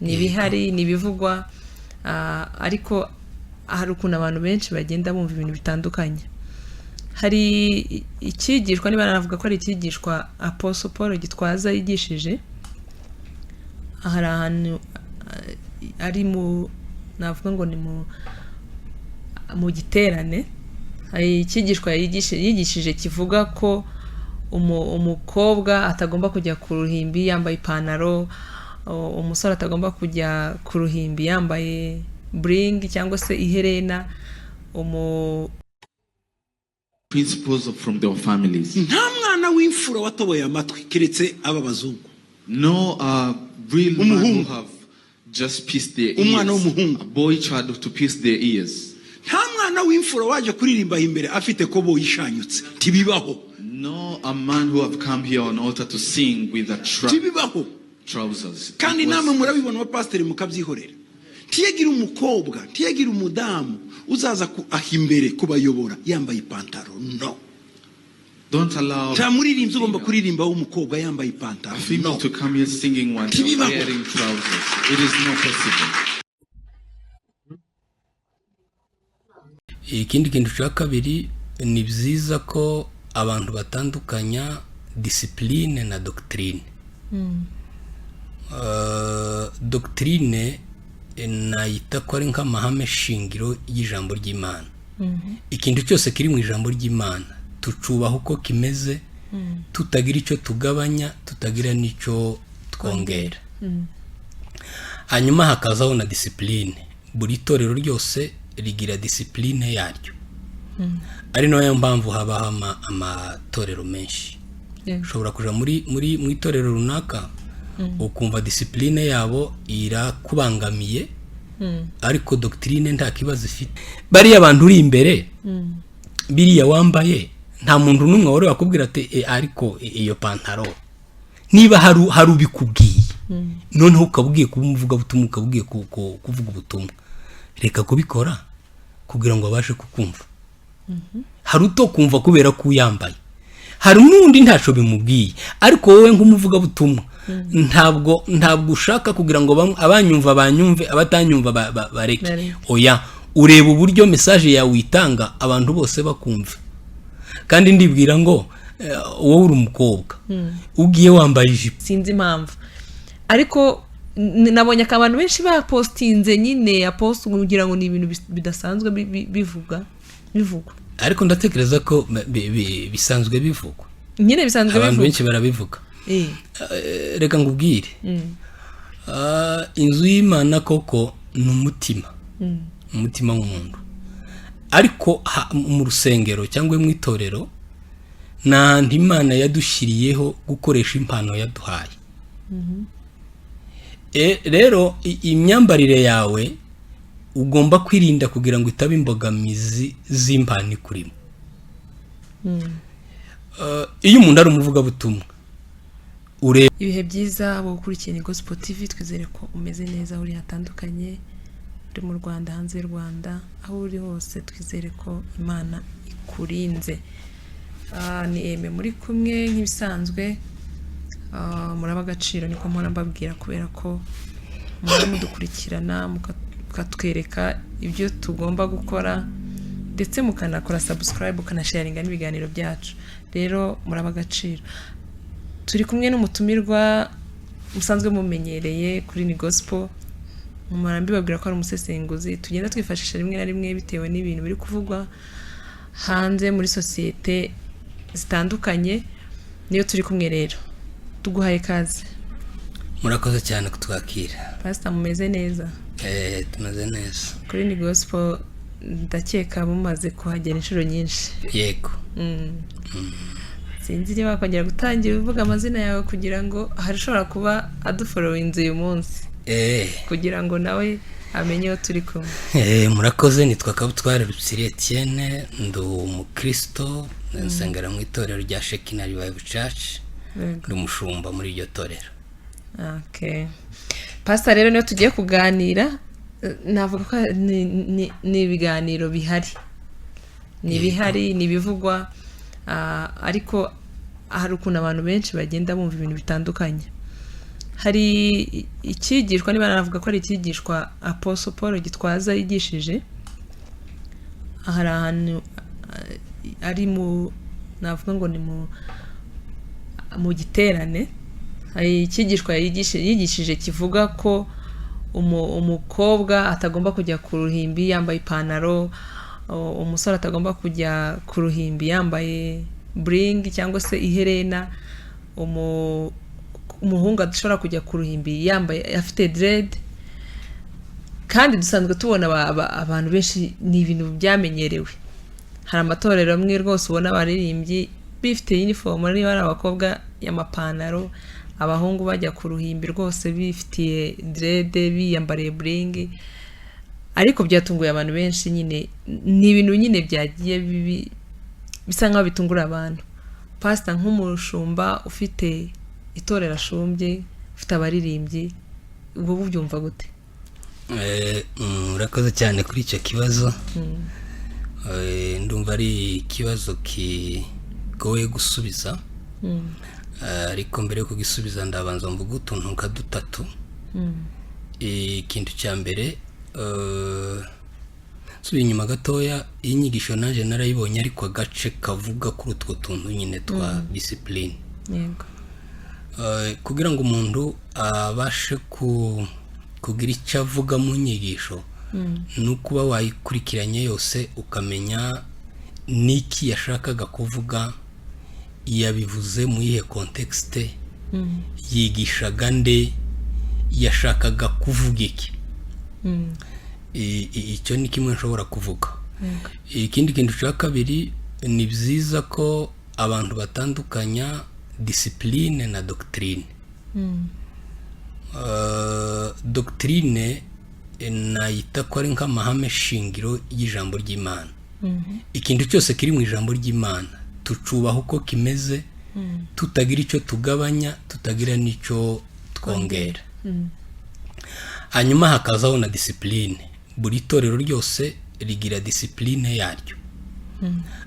nibihari nibivugwa ariko hari ukuntu abantu benshi bagenda bumva ibintu bitandukanye. Hari ikigishwa niba navuga ko ari ikigishwa Apostle Paul Gitwaza yigishije, hari ahantu ari mu navuga ngo ni mu giterane, hari ikigishwa yigishije kivuga ko umukobwa atagomba kujya ku ruhimbi yambaye ipantaro, umusore atagomba kujya ku ruhimbi yambaye bling cyangwa se iherena. Principles from their families. Nta mwana w'imfura watoboye amatwi keretse aba bazungu. No real man who have just pierced their ears. A boy child to pierce their ears. Nta mwana w'imfura waje kuririmba imbere afite ko boyishanyutse. Tibibaho. No a man who have come here on altar to sing with a trousers. Kandi namwe murabibona wa pastor mukabyihorera. Tiyagira umukobwa, tiyagira umudamu uzaza ahimbere kubayobora yambaye ipantaro. No. Don't allow tamuririmbye ugomba kuririmba w'umukobwa yambaye ipantaro. A female to come here singing while wearing trousers. It is not possible. Ikindi kintu cya kabiri ni byiza ko abantu batandukanya discipline na doctrine. Doctrine nayita ko ari nk'amahame shingiro y'ijambo ry'Imana. Ikintu cyose kiri mu ijambo ry'Imana tucubaho uko kimeze, tutagira icyo tugabanya, tutagira n'icyo twongera. Hanyuma hakazaho na discipline. Buri torero ryose rigira discipline yaryo. Ari nayo mpamvu habaho amatorero menshi. Ushobora kuja muri itorero runaka ukumva discipline yabo irakubangamiye, ariko doctrine nta kibazo ifite. Bari abantu uri imbere biriya wambaye nta muntu numwe wari wakubwira ati ariko iyo pantaro niba hari ubikubwiye noneho ukabwiye kumuvuga butumwa, ukabwiye kuvuga ubutumwa, reka kubikora kugira ngo abashe kukumva. Hari utokumva kubera ko uyambaye, hari n'undi ntaco bimubwiye, ariko wowe nk'umuvuga butumwa ntabwo ushaka kugira ngo abanyumva banyumve, abatanyumva bareke. Oya, ureba uburyo message yawe uyitanga abantu bose bakumva. Kandi ndibwira ngo wowe uri umukobwa ugiye wambaye ijipo, sinzi impamvu, ariko nabonye abantu benshi bapostinze nyine apost kugira ngo ni ibintu bidasanzwe bivugwa. Ariko ndatekereza ko bisanzwe bivugwa nyine, bisanzwe bivugwa, abantu benshi barabivuga. Reka ngubwire, inzu y'Imana koko ni umutima w'umuntu, ariko mu rusengero cyangwa mu itorero nta Imana yadushiriyeho gukoresha impano yaduhaye. Rero imyambarire yawe ugomba kwirinda kugira ngo itabe imbogamizi z'impano ikurimo. Iyo umuntu ari umuvuga butumwa ibihe byiza abo gukurikira Gospel TV, twizere ko umeze neza uri hatandukanye, uri mu Rwanda, hanze y'u Rwanda, aho uri hose twizere ko Imana ikurinze. Ni Eme muri kumwe nk'ibisanzwe, muraba agaciro niko mpora mbabwira, kubera ko mudukurikirana mukatwereka ibyo tugomba gukora, ndetse mukanakora subscribe, ukanasharinga n'ibiganiro byacu. Rero muraba agaciro. Turi kumwe n'umutumirwa musanzwe mumenyereye kuri Ni Gospel, mumarambi babwira ko ari umusesenguzi, tugenda twifashisha rimwe na rimwe bitewe n'ibintu biri kuvugwa hanze muri societe zitandukanye. Niyo turi kumwe rero, tuguhaye kaze. Murakoze cyane kutwakira. Pastor, mumeze neza? Tumeze neza. Kuri Ni Gospel ndakeka mumaze kuhagera inshuro nyinshi. Yego. Sinzi niba wakongera gutangira uvuga amazina yawe kugira ngo harashobora kuba adufollowinze uyu munsi, kugira ngo nawe amenye aho turi kumwe. Murakoze, nitwa Kabutware Rupsiri Etienne, ndi umukristo, nsengera mu itorero rya Shekinah Revival Church, ndi umushumba muri iryo torero. Okay. Pastor, rero niyo tugiye kuganira, navuga ko ni ibiganiro bihari. Ni bihari, ni bivugwa, ariko hari ukuntu abantu benshi bagenda bumva ibintu bitandukanye. hari ikigishwa niba navuga ko ari ikigishwa Apostle Paul Gitwaza yigishije, hari ahantu ari mu navuga ngo ni mu giterane, hari ikigishwa yigishije kivuga ko umukobwa atagomba kujya ku ruhimbi yambaye ipantaro, umusore atagomba kujya ku ruhimbi yambaye bling cyangwa se iherena, umuhungu adashobora kujya ku ruhimbi yambaye afite dread. Kandi dusanzwe tubona abantu benshi ni ibintu byamenyerewe. Hari amatorero amwe rwose ubona abaririmbyi bifite uniform, niba ari abakobwa y'amapantaro, abahungu bajya ku ruhimbi rwose bifitiye dread biyambariye bling. Ariko byatunguye abantu benshi, nyine ni ibintu nyine byagiye bisa nkaho bitungura abantu. Pastor nk'umushumba ufite itorero ashumbye, ufite abaririmbyi, ubwo bubyumva gute? Urakoze cyane kuri icyo kibazo. Ndumva ari ikibazo kigoye gusubiza, ariko mbere yo kugisubiza ndabanza mvuga utuntu nka dutatu. Ikintu cya mbere, subiye inyuma gatoya, iyi nyigisho naje narayibonye ariko agace kavuga kuri utwo tuntu nyine twa discipline. Yego. Kugira ngo umuntu abashe kugira icyo avuga mu nyigisho, ni ukuba wayikurikiranye yose ukamenya n'iki yashakaga kuvuga, yabivuze mu iyihe context, yigishaga nde, yashakaga kuvuga iki. Icyo ni kimwe nshobora kuvuga. Ikindi kintu cya kabiri, ni byiza ko abantu batandukanya discipline na doctrine. Doctrine nayita ko ari nk'amahame shingiro y'ijambo ry'Imana. Ikintu cyose kiri mu ijambo ry'Imana tucubaho uko kimeze, tutagira icyo tugabanya, tutagira n'icyo twongera. Hanyuma hakazaho na discipline. Buri torero ryose rigira discipline yaryo.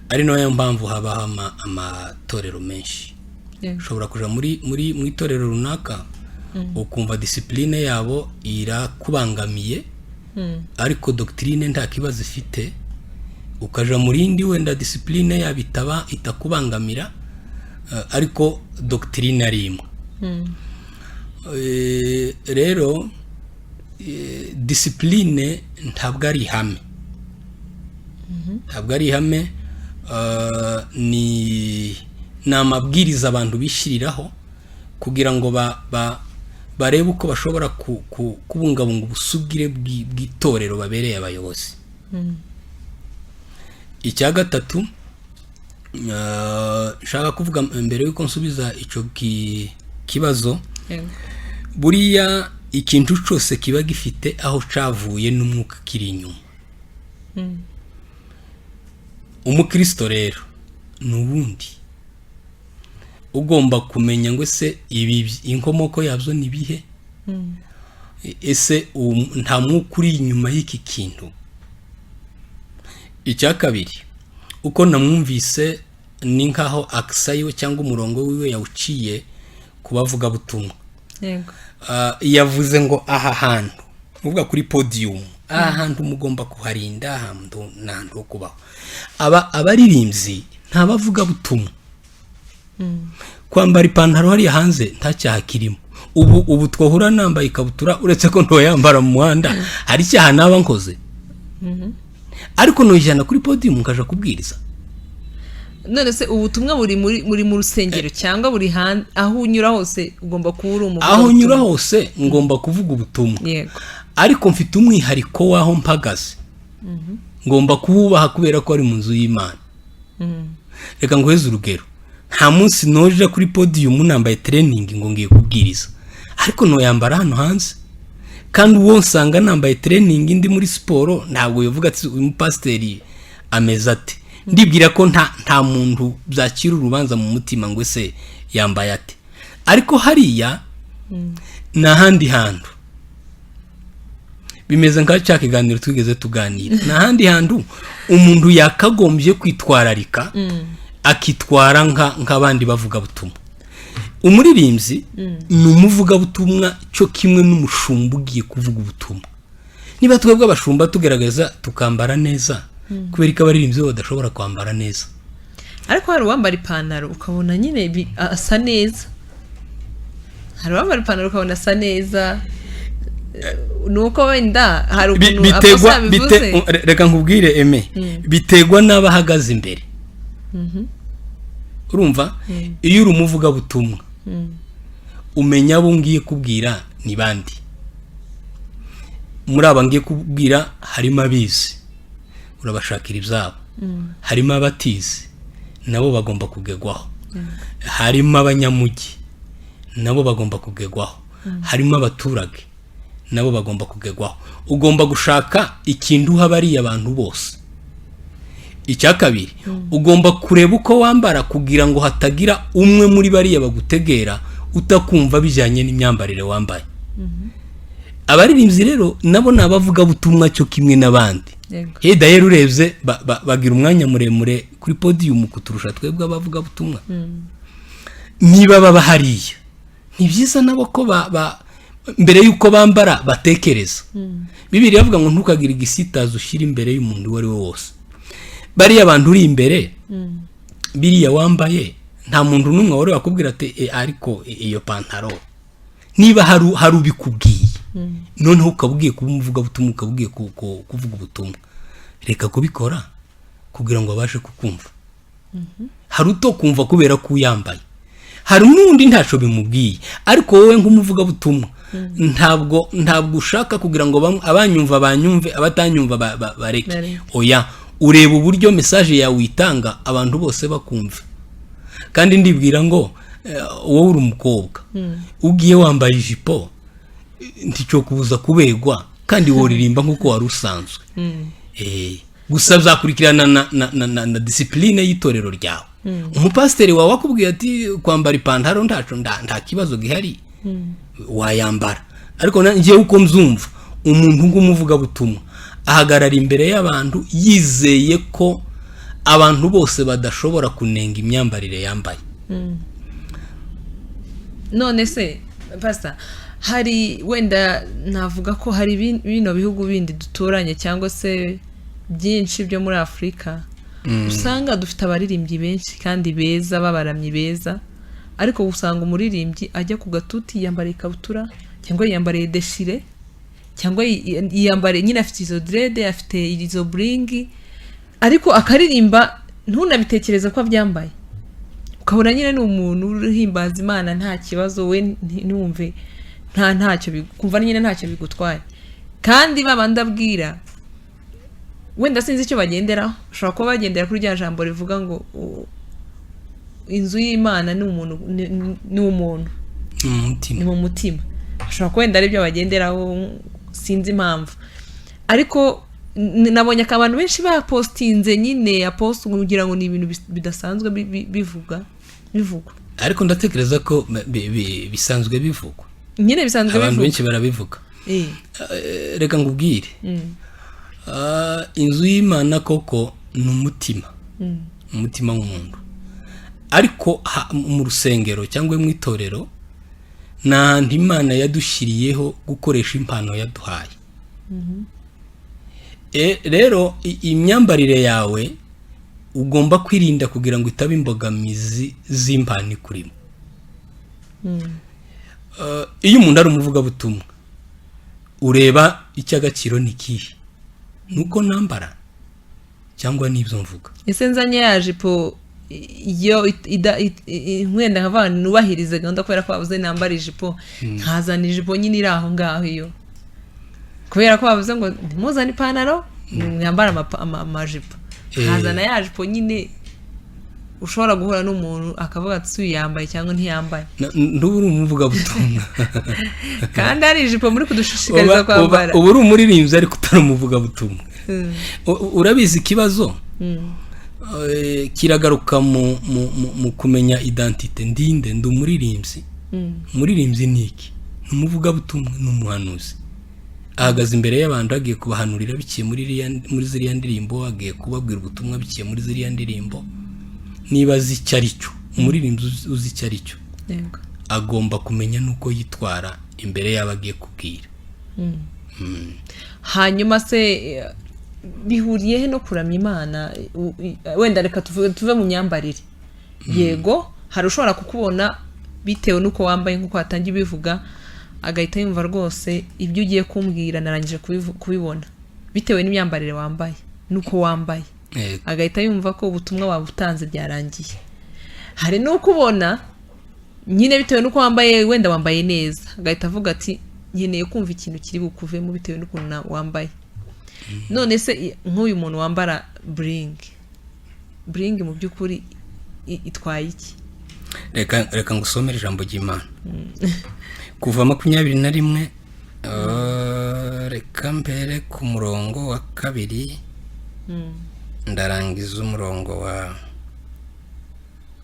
Ari nayo mpamvu habaho amatorero menshi. Ushobora kuja mu itorero runaka ukumva discipline yabo irakubangamiye, ariko doctrine nta kibazo ifite. Ukaja mu rindi wenda discipline yabo itakubangamira, ariko doctrine ari imwe. Rero discipline ntabwo ari ihame. Ntabwo ari ihame, ni amabwiriza abantu bishyiriraho kugira ngo barebe uko bashobora kubungabunga ubusugire bw'itorero babereye abayobozi. Icya gatatu, nshaka kuvuga mbere yuko nsubiza icyo kibazo, buriya ikintu cyose kiba gifite aho cavuye n'umwuka kiri inyuma. Umukristo rero n'ubundi ugomba kumenya ngo ese ibi inkomoko yabyo ni bihe, ese nta mwuka uri inyuma y'iki kintu. Icya kabiri, uko namwumvise ni nkaho aksayo cyangwa umurongo wiwe yawuciye kubavuga butumwa. Yego. Yavuze ngo aha hantu uvuga kuri podium, aha hantu mugomba kuharinda, ahantu nanto kubaho. Abaririmbyi ntabavuga butumwa. Kwambara ipantaro hariya hanze nta cyaha kirimo. Ubu twahura nambaye ikabutura uretse ko ntoyambara mu muhanda, hari cyaha naba nkoze. Ariko nojana kuri podium ngaje kubwiriza. None se ubutumwa muri mu rusengero cyangwa buri aho unyura hose ugomba kuba uri aho unyura hose ngomba kuvuga ubutumwa. Yego. Ariko mfite umwihariko waho mpagaze. Ngomba kububaha kubera ko ari mu nzu y'Imana. Reka nguheze urugero. Nta munsi noje kuri podium nambaye training ngo ngiye kubwiriza, ariko no yambara hano hanze. Kandi uwo nsanga nambaye training ndi muri siporo ntabwo yovuga ati uyu pasiteri ameze ate. Ndibwira ko nta muntu byakira urubanza mu mutima ngo ese yambaye ate. Ariko hariya n'ahandi hantu bimeze nka cya kiganiro twigeze tuganira. N'ahandi hantu umuntu yakagombye kwitwararika, akitwara nk'abandi bavuga butumwa. umuririmbyi ni umuvugabutumwa cyo kimwe n'umushumba ugiye kuvuga ubutumwa. Niba twebwe abashumba tugerageza tukambara neza kubera ko abaririmbyi badashobora kwambara neza, ariko hari uwambara ipantaro ukabona nyine asa neza, hari uwambara ipantaro ukabona asa neza, nuko wenda hari ukuntu akosa bivuze. Reka nkubwire Eme, bitegwa n'abahagaze imbere. Urumva iyo uri umuvugabutumwa umenya abo ngiye kubwira ni bandi. Muri aba ngiye kubwira harimo abizi, urabashakira ibyabo. Harimo abatizi, nabo bagomba kugegwaho. Harimo abanyamugi, nabo bagomba kugegwaho. Harimo abaturage, nabo bagomba kugegwaho. Ugomba gushaka ikintu uha bariya abantu bose. Icya kabiri, ugomba kureba uko wambara kugira ngo hatagira umwe muri bariya bagutegera utakumva bijyanye n'imyambarire wambaye. Abaririmbyi rero nabo nabavuga butumwa cyo kimwe n'abandi. Heda rero urebye bagira umwanya muremure kuri podium kuturusha twebwe abavuga butumwa. Niba baba hariya ni byiza nabo ko mbere yuko bambara batekereza. Bibiliya avuga ngo ntukagire igisitazo ushira imbere y'umuntu wari we wose. Bariya abantu uri imbere biriya wambaye nta muntu numwe wari wakubwira ati ariko iyo pantaro niba hari ubikubwiye noneho ukabwiye kuba umuvuga butumwa, ukabwiye kuvuga ubutumwa, reka kubikora kugira ngo abashe kukumva. Hari uto kumva kubera ko uyambaye, hari n'undi ntaco bimubwiye, ariko wowe nk'umuvuga butumwa ntabwo ushaka kugira ngo abanyumva banyumve, abatanyumva bareke. Oya, ureba uburyo message yawe uyitanga abantu bose bakumva. Kandi ndibwira ngo wowe uri umukobwa ugiye wambaye ijipo ntico kubuza kubegwa kandi woririmba nkuko wari usanzwe. Gusa byakurikirana na discipline y'itorero ryawe. Umupasiteri wawe akubwiye ati kwambara ipantaro nta kibazo gihari, wayambara. Ariko ngiye uko mzumva umuntu ngumuvuga butumwa ahagarara imbere y'abantu yizeye ko abantu bose badashobora kunenga imyambarire yambaye. None se pastor, hari wenda navuga ko hari bino bihugu bindi duturanye cyangwa se byinshi byo muri Afrika usanga dufite abaririmbyi benshi kandi beza, babaramyi beza, ariko usanga umuririmbyi ajya ku gatuti yambara ikabutura cyangwa yambara deshire cyangwa yambare nyine afite izo dread, afite izo bling, ariko akaririmba ntunabitekereza ko abyambaye. Ukabona nyine ni umuntu urihimbaza Imana nta kibazo, we numve ntacyo kumva nyine ntacyo bigutwaye. Kandi babandabwira wenda sinzi icyo bagenderaho, ushobora kuba bagendera kuri rya jambo rivuga ngo inzu y'Imana ni umuntu, ni mu mutima. Ushobora kuba wenda ari byo bagenderaho, sinzi impamvu. Ariko nabonye abantu benshi bapostinze nyine ya post kugira ngo ni ibintu bidasanzwe bivugwa. Ariko ndatekereza ko bisanzwe bivugwa. Nyine bisanzwe bivugwa. Abantu benshi barabivuga. Reka ngubwire. Inzu y'Imana koko ni umutima. Umutima w'umuntu. Ariko mu rusengero cyangwa mu itorero na Imana yadushiriyeho gukoresha impano yaduhaye. Rero imyambarire yawe ugomba kwirinda kugira ngo itaba imbogamizi z'impano kurimo. Iyo umuntu ari umuvuga butumwa ureba icyagaciro nikihe, nuko nambara cyangwa nibyo mvuga. Ese nzanye yajipo iyo mwenda nkavana nubahirize gahunda kubera ko bavuze nambara ijipo, nkazana ijipo nyine iri aho ngaho. Iyo kubera ko bavuze ngo muzane ipantaro mwambara amajipo, nkazana yajipo nyine ushobora guhura n'umuntu akavuga ati uyambaye cyangwa ntiyambaye. Ndubura umuvuga butumwa kandi ari ijipo muri kudushishikariza kwambara. Ubu uri umuririmbyi ariko utari umuvuga butumwa. Urabizi ikibazo kiragaruka mu kumenya identite. Ndinde ndi umuririmbyi. Umuririmbyi ni iki? Ni umuvuga butumwa, ni umuhanuzi. Ahagaze imbere y'abantu agiye kubahanurira biciye muri ziriya ndirimbo, agiye kubabwira ubutumwa biciye muri ziriya ndirimbo. Niba zicyo aricyo umuririmbyi uzi icyo aricyo, agomba kumenya nuko yitwara imbere y'abagiye kubwira. Hanyuma se bihuriye he no kuramya Imana? Wenda reka tuve mu myambarire. Yego hari ushobora kukubona bitewe nuko wambaye nkuko hatangiye bivuga agahita yumva rwose ibyo ugiye kumbwira narangije kubibona bitewe n'imyambarire wambaye nuko wambaye, agahita yumva ko ubutumwa wabutanze byarangiye. Hari nuko ubona nyine bitewe nuko wambaye, wenda wambaye neza, agahita avuga ati nkeneye kumva ikintu kiri bukuvemo bitewe n'ukuntu wambaye. None se nk'uyu muntu wambara bring mu by'ukuri itwaye iki? Reka ngusomere ijambo ry'Imana. Kuva 21 reka mbere ku murongo wa 2 ndarangiza umurongo wa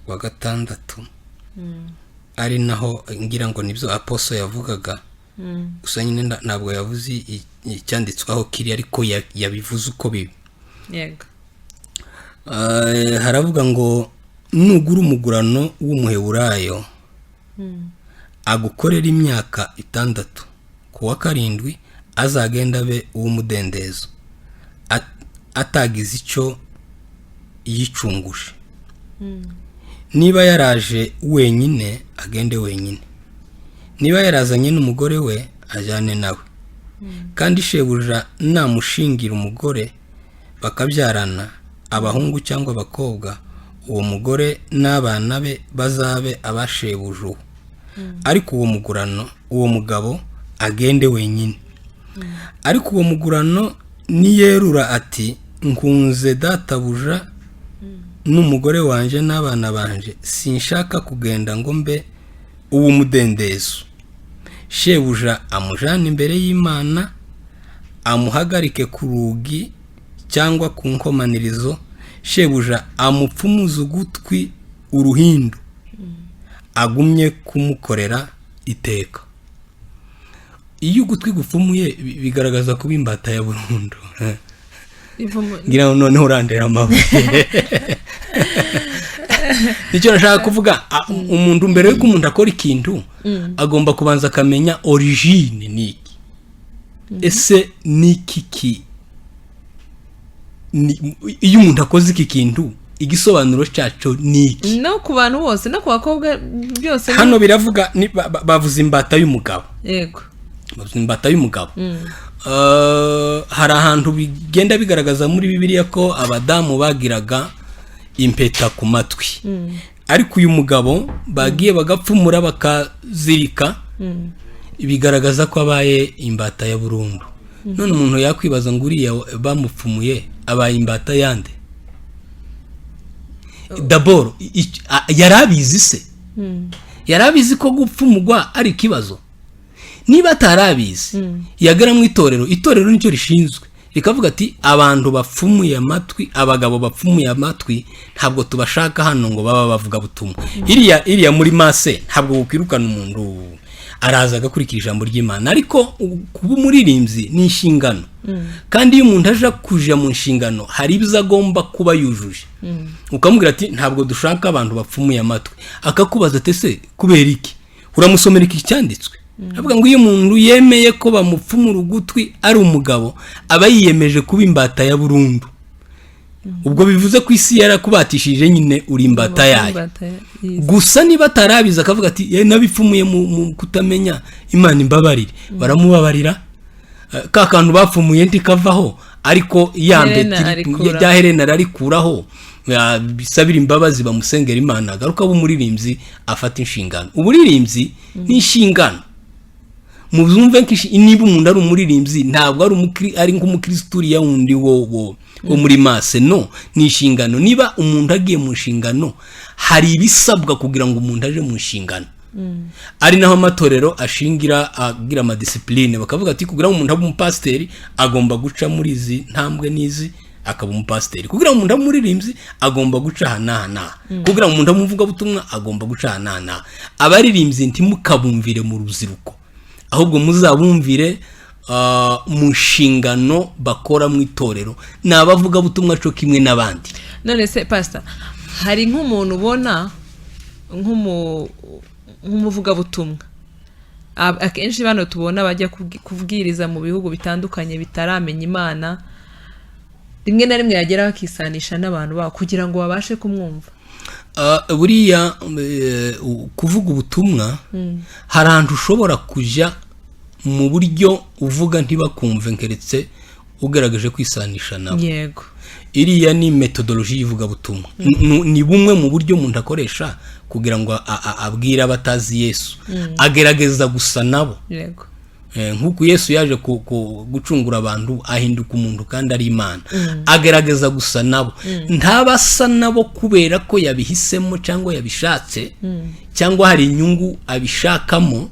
6 ari naho ngira ngo nibyo apostle yavugaga. Gusa nyine ntabwo yavuze icyanditswaho kiri ariko yabivuze uko bibi. Yego. Haravuga ngo nugura umugurano w'umuheburayo agukorera imyaka 6, kuwa 7 azagenda abe uw'umudendezo atagize icyo yicunguje. Niba yaraje wenyine agende wenyine, niba yarazanye n'umugore we ajyane nawe, kandi shebuja namushingira umugore bakabyarana abahungu cyangwa abakobwa, uwo mugore n'abana be bazabe abashebuju. Ariko uwo mugurano, uwo mugabo agende wenyine. Ariko uwo mugurano niyerura ati nkunze databuja n'umugore wanje n'abana banje, sinshaka kugenda ngo mbe uw'umudendezo, shebuja amujana imbere y'Imana, amuhagarike ku rugi cyangwa ku nkomanirizo, shebuja amupfumuza ugutwi uruhindu, agumye kumukorera iteka. Iyo ugutwi gupfumuye bigaragaza kuba imbata ya burundu. Ngira ngo noneho urandera amabuye. Nicyo nashaka kuvuga, umuntu mbere yuko umuntu akora ikintu agomba kubanza akamenya origine niki. Ese niki iyo umuntu akoze iki kintu igisobanuro cyacu niki? No ku bantu bose no ku bakobwa byose. Hano biravuga bavuze imbata y'umugabo. Yego. Bavuze imbata y'umugabo. Hari ahantu bigenda bigaragaza muri Bibiliya ko abadamu bagiraga impeta ku matwi. Ariko uyu mugabo bagiye bagapfumura bakazirika, bigaragaza ko abaye imbata ya burundu. None umuntu yakwibaza ngo uriya bamupfumuye abaye imbata yande? D'abord yarabizi se? Yarabizi ko gupfumugwa ari kibazo? Niba atarabizi yagara mu itorero nicyo rishinzwe rikavuga ati abantu bapfumuye amatwi, abagabo bapfumuye amatwi ntabwo tubashaka hano ngo baba bavuga butumwa. Iriya muri masse ntabwo ukwirukana umuntu araza agakurikira ijambo ry'Imana, ariko kuba umuririmbyi ni inshingano. Kandi iyo umuntu aje kuja mu nshingano hari ibyo agomba kuba yujuje. Ukamubwira ati ntabwo dushaka abantu bapfumuye amatwi, akakubaza ati se kubera iki? Uramusomera iki cyanditswe? Avuga ngo iyo umuntu yemeye ko bamupfumura ugutwi ari umugabo aba yiyemeje kuba imbata ya burundu. Ubwo bivuze ko isi yarakubatishije nyine uri imbata yayo. Gusa niba atarabiza akavuga ati nabipfumuye mu kutamenya Imana imbabarire, baramubabarira. Ka kantu bapfumuye ntikavaho, ariko yambe rya Helena ararikuraho, bisabira imbabazi bamusengera Imana, agaruka b'umuririmbyi afata inshingano. Uburirimbyi ni inshingano. Muzumve nkishi niba umuntu ari umuririmbyi ntabwo ari nk'umukristo ya wundi wo muri masse, no, ni inshingano. Niba umuntu agiye mu nshingano hari ibisabwa kugira ngo umuntu aje mu nshingano. Ari naho amatorero ashingira agira ama discipline, bakavuga ati kugira ngo umuntu abe umupasiteri agomba guca muri izi ntambwe nizi akaba umupasiteri, kugira ngo umuntu abe umuririmbyi agomba guca hana, kugira ngo umuntu amuvuga butumwa agomba guca hana. Abaririmbyi ntimukabumvire mu ruziruko, ahubwo muzabumvire mu nshingano bakora mu itorero, nabavuga butumwa cyo kimwe n'abandi. None se pastor, hari nk'umuntu ubona nk'umuvugabutumwa akenshi bano tubona bajya kubwiriza mu bihugu bitandukanye bitaramenya Imana, rimwe na rimwe yagera bakisanisha n'abantu babo kugira ngo babashe kumwumva. Buriya kuvuga ubutumwa hari ahantu ushobora kujya mu buryo uvuga ntibakumve nkeretse ugaragaje kwisanisha nabo. Yego, iriya ni metodology yivuga butumwa. Ni bumwe mu buryo umuntu akoresha kugira ngo abwire abatazi Yesu, agerageza gusa nabo. yego, nk'uko Yesu yaje gucungura abantu ahinduka umuntu kandi ari Imana, agerageza gusa nabo. Ntabasa nabo kubera ko yabihisemo cyangwa yabishatse cyangwa hari inyungu abishakamo,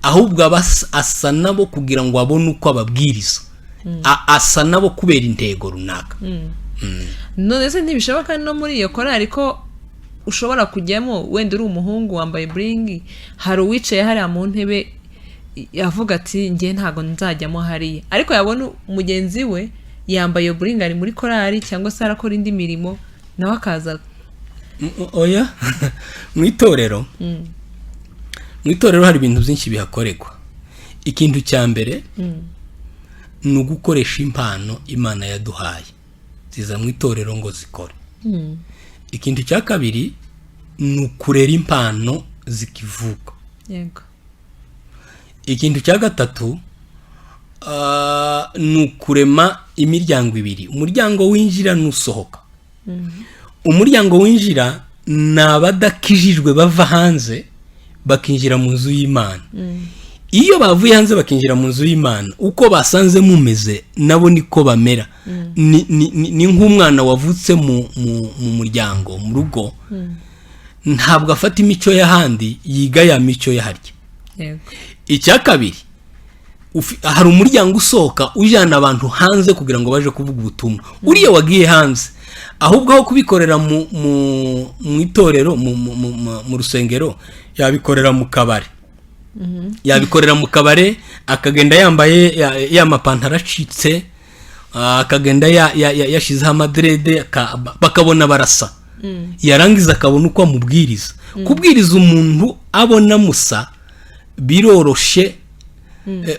ahubwo asa nabo kugira ngo abone uko ababwiriza. Asa nabo kubera intego runaka. none se ntibishoboka no muri iyo korali ko ushobora kujyamo wenda uri umuhungu wambaye bling, hari uwicaye hariya mu ntebe yavuga ati njye ntago nzajyamo hariya, ariko yabona mugenzi we yambaye bling ari muri korali cyangwa se arakora indi mirimo nawe akaza. Oya, mu itorero hari ibintu byinshi bihakorerwa. Ikintu cya mbere ni ugukoresha impano Imana yaduhaye ziza mu itorero ngo zikore. Ikintu cya kabiri ni ukurera impano zikivuka. Yego. Ikintu cya gatatu ni ukurema imiryango ibiri, umuryango winjira n'usohoka. Umuryango winjira ni abadakijijwe bava hanze bakinjira mu nzu y'Imana. Iyo bavuye hanze bakinjira mu nzu y'Imana, uko basanze mumeze nabo niko bamera. Ni nk'umwana wavutse mu muryango, mu rugo, ntabwo afata imico y'ahandi, yiga ya mico y'aharya. Yego. Icya kabiri, hari umuryango usohoka ujyana abantu hanze kugira ngo baje kuvuga ubutumwa. Uriya wagiye hanze, ahubwo aho kubikorera mu itorero, mu rusengero, yabikorera mu kabare. Yabikorera mu kabare, akagenda yambaye ya mapantaro acitse, akagenda yashizeho amadrede, bakabona barasa. Yarangiza akabona uko amubwiriza. Kubwiriza umuntu abona musa biroroshe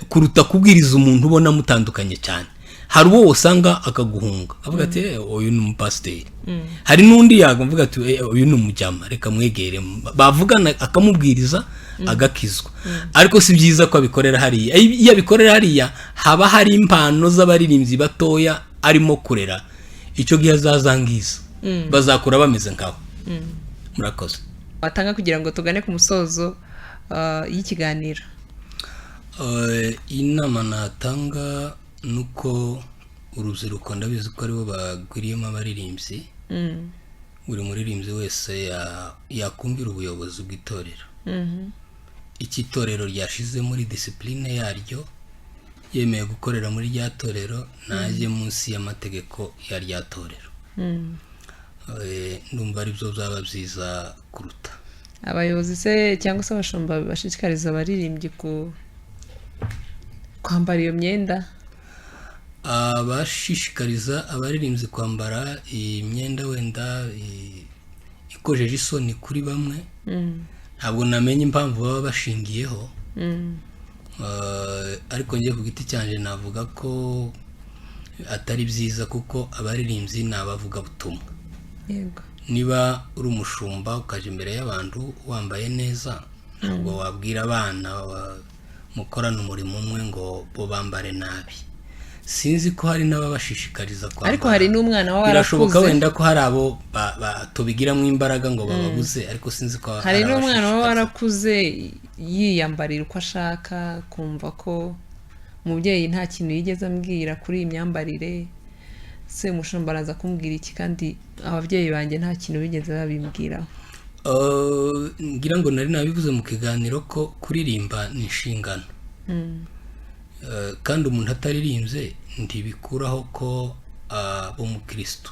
kuruta kubwiriza umuntu ubona mutandukanye cyane. Hari uwo usanga akaguhunga avuga ati uyu ni umupasiteri, hari n'undi yavuga ati uyu ni umujyama, reka mwegere, bavugana akamubwiriza agakizwa. Ariko si byiza ko abikorera hariya. Iyo abikorera hariya haba hari impano z'abaririmbyi batoya arimo kurera, icyo gihe azazangiza, bazakura bameze nkaho. Murakoze. Watanga kugira ngo tugane ku musozo y'ikiganiro. Inama natanga nuko urubyiruko ndabizi ko aribo bagwiriyemo abaririmbyi. Buri muririmbyi wese yakumvira ubuyobozi bw'itorero. Iki torero ryashize muri discipline yaryo, yemeye gukorera muri rya torero, naje munsi y'amategeko ya rya torero. Ndumva ari byo byaba byiza kuruta. Abayobozi se cyangwa se abashumba bashishikariza abaririmbyi kwambara iyo myenda? Abashishikariza abaririmbyi kwambara imyenda wenda ikojeje isoni kuri bamwe, ntabwo namenye impamvu baba bashingiyeho. Ariko ngiye ku giti cyanjye navuga ko atari byiza, kuko abaririmbyi ni abavuga butumwa. Yego. Niba uri umushumba ukaje imbere y'abantu wambaye neza, ntabwo wabwira abana mukorana umurimo umwe ngo bo bambare nabi. Sinzi ko hari n'ababashishikariza kwambara, ariko hari n'umwana warakuze. Birashoboka wenda ko hari abo tubigiramo imbaraga ngo bababuze, ariko sinzi ko hari n'umwana warakuze yiyambarira uko ashaka, kumva ko umubyeyi nta kintu yigeze ambwira kuri iyi myambarire. Se umushumba araza kumbwira iki kandi ababyeyi banjye nta kintu bigeze babimbwiraho? Ngira ngo nari nabivuze mu kiganiro ko kuririmba ni inshingano. Kandi umuntu ataririmbye ntibikuraho ko umukristo.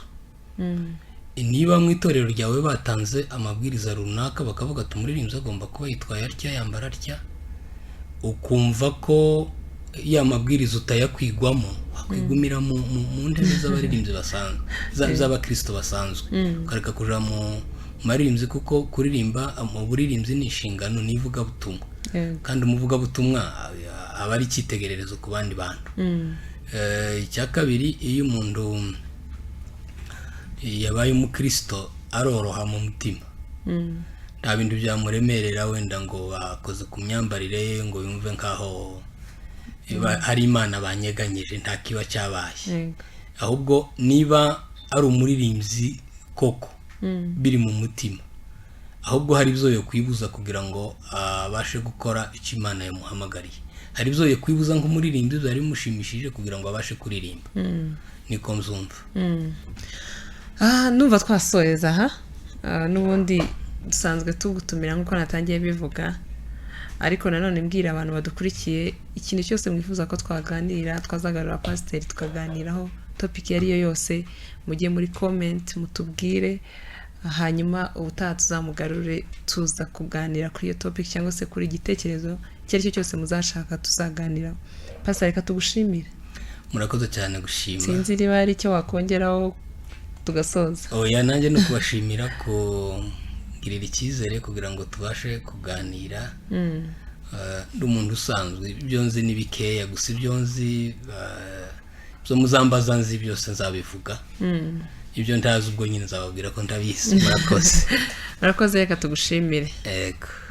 Niba mu itorero ryawe batanze amabwiriza runaka bakavuga ati umuririmbyi agomba kuba yitwaye atya, yambara atya, ukumva ko ya mabwiriza utayakwigwamo, wakwigumira mu ndebe z'abaririmbyi basanzwe, z'abakristo basanzwe, ukareka kuja maririmbyi kuko kuririmba mu buririmbyi ni inshingano nivuga butumwa kandi umuvuga butumwa aba ari cyitegererezo ku bandi bantu. Icya kabiri iyo umuntu yabaye umukristo aroroha mu mutima, nta bintu byamuremerera wenda ngo akoze ku myambarire ye ngo yumve nkaho hari Imana banyeganyije, nta kiba cyabaye. Ahubwo niba ari umuririmbyi koko biri mu mutima, ahubwo hari ibyo yo kwibuza kugira ngo abashe gukora icyo Imana yamuhamagariye. Hari ibyo yo kwibuza nk'umuririmbyi byari bimushimishije kugira ngo abashe kuririmba. Niko mzumva. Numva twasoheza aha, n'ubundi dusanzwe tugutumira nk'uko natangiye bivuga, ariko nanone mbwira abantu badukurikiye ikintu cyose mwifuza ko twaganira, twazagarura pasiteri tukaganiraho topic yari yo yose, mujye muri comment mutubwire, hanyuma ubutaha tuzamugarure tuza kuganira kuri iyo topic cyangwa se kuri igitekerezo cyari cyo cyose muzashaka tuzaganira. Pasiteri, reka tugushimire. Murakoze cyane gushima. Sinzi niba hari icyo wakongeraho tugasoza. Oya, nanjye no kubashimira ko girira icyizere kugira ngo tubashe kuganira. Ndi umuntu usanzwe, ibyo nzi ni bikeya, gusa ibyo nzi byo muzambaza nzi byose nzabivuga. Ibyo ntazi ubwo nyine nzababwira ko ndabizi. Murakoze. Murakoze, reka tugushimire. Ego.